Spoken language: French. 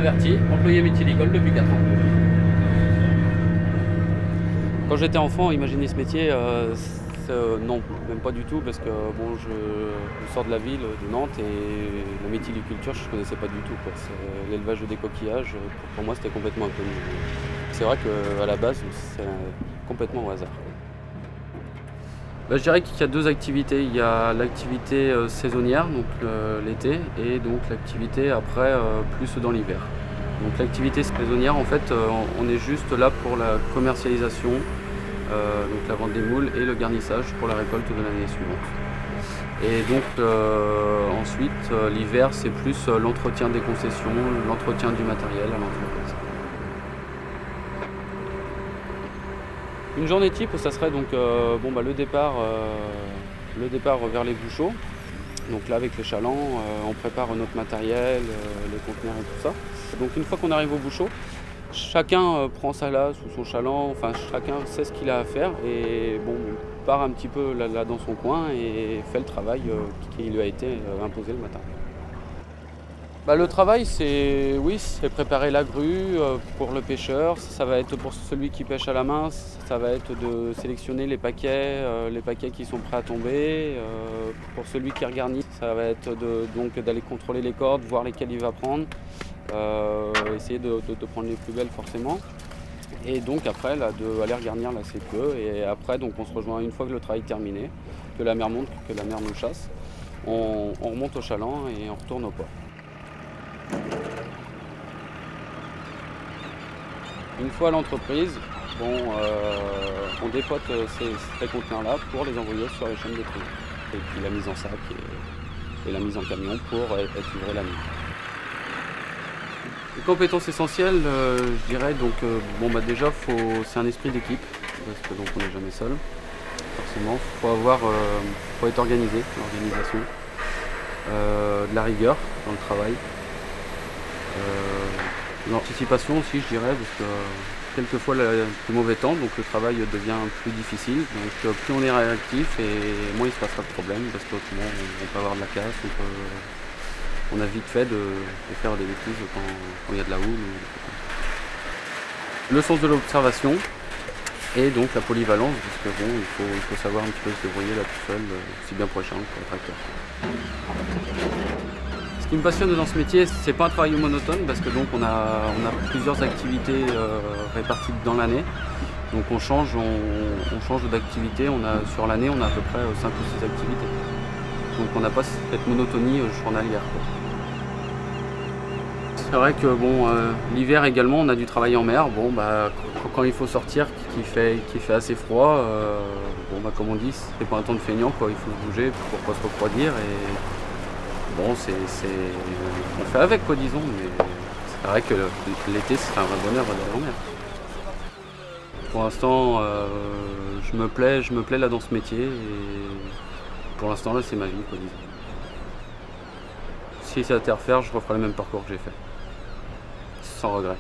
converti, employé métier-l'école depuis 4 ans. Quand j'étais enfant, imaginer ce métier, non, même pas du tout, parce que bon, je sors de la ville, de Nantes, et la méthyliculture, je ne connaissais pas du tout. L'élevage des coquillages, pour moi, c'était complètement inconnu. C'est vrai qu'à la base, c'est complètement au hasard. Je dirais qu'il y a deux activités. Il y a l'activité saisonnière, donc l'été, et donc l'activité après, plus dans l'hiver. Donc l'activité saisonnière, en fait, on est juste là pour la commercialisation, donc la vente des moules et le garnissage pour la récolte de l'année suivante. Et donc ensuite, l'hiver, c'est plus l'entretien des concessions, l'entretien du matériel à l'entreprise. Une journée type, ça serait donc le départ vers les bouchots. Donc là, avec les chalands, on prépare notre matériel, les conteneurs et tout ça. Donc une fois qu'on arrive au bouchot, chacun prend sa lasse ou son chaland, enfin chacun sait ce qu'il a à faire et bon, part un petit peu là dans son coin et fait le travail qui lui a été imposé le matin. Le travail, c'est préparer la grue pour le pêcheur. Ça va être pour celui qui pêche à la main, ça va être de sélectionner les paquets qui sont prêts à tomber. Pour celui qui regarnit, ça va être d'aller contrôler les cordes, voir lesquelles il va prendre, essayer de prendre les plus belles forcément. Et donc après, d'aller regarnir ses queues. Et après, donc, on se rejoint une fois que le travail est terminé, que la mer monte, que la mer nous chasse. On remonte au chaland et on retourne au port. Une fois à l'entreprise, on dépote ces conteneurs-là pour les envoyer sur les chaînes de tri. Et puis la mise en sac et la mise en camion pour être livré la nuit. Les compétences essentielles, je dirais, déjà, c'est un esprit d'équipe, parce que on n'est jamais seul. Forcément, faut être organisé, l'organisation, de la rigueur dans le travail. L'anticipation aussi, je dirais, parce que quelquefois le mauvais temps, donc le travail devient plus difficile. Donc plus on est réactif et moins il se passera de problème, parce qu'autrement on peut avoir de la casse, on a vite fait de faire des bêtises quand il y a de la houle. Le sens de l'observation et donc la polyvalence, parce que il faut savoir un petit peu se débrouiller là tout seul, aussi bien pour les chalands que pour le tracteur. Ce qui me passionne dans ce métier, c'est pas un travail monotone, parce que on a plusieurs activités réparties dans l'année. Donc on change d'activité. Sur l'année, on a à peu près 5 ou 6 activités. Donc on n'a pas cette monotonie journalière. C'est vrai que l'hiver également, on a du travail en mer. Quand il faut sortir, qu'il fait assez froid, comme on dit, c'est pas un temps de feignant, quoi. Il faut se bouger pour pas se refroidir. On fait avec, quoi, disons, mais c'est vrai que l'été, c'est un vrai bonheur d'aller en mer. Pour l'instant, je me plais là dans ce métier, et pour l'instant, là, c'est ma vie, quoi, disons. Si c'était à refaire, je referais le même parcours que j'ai fait, sans regret.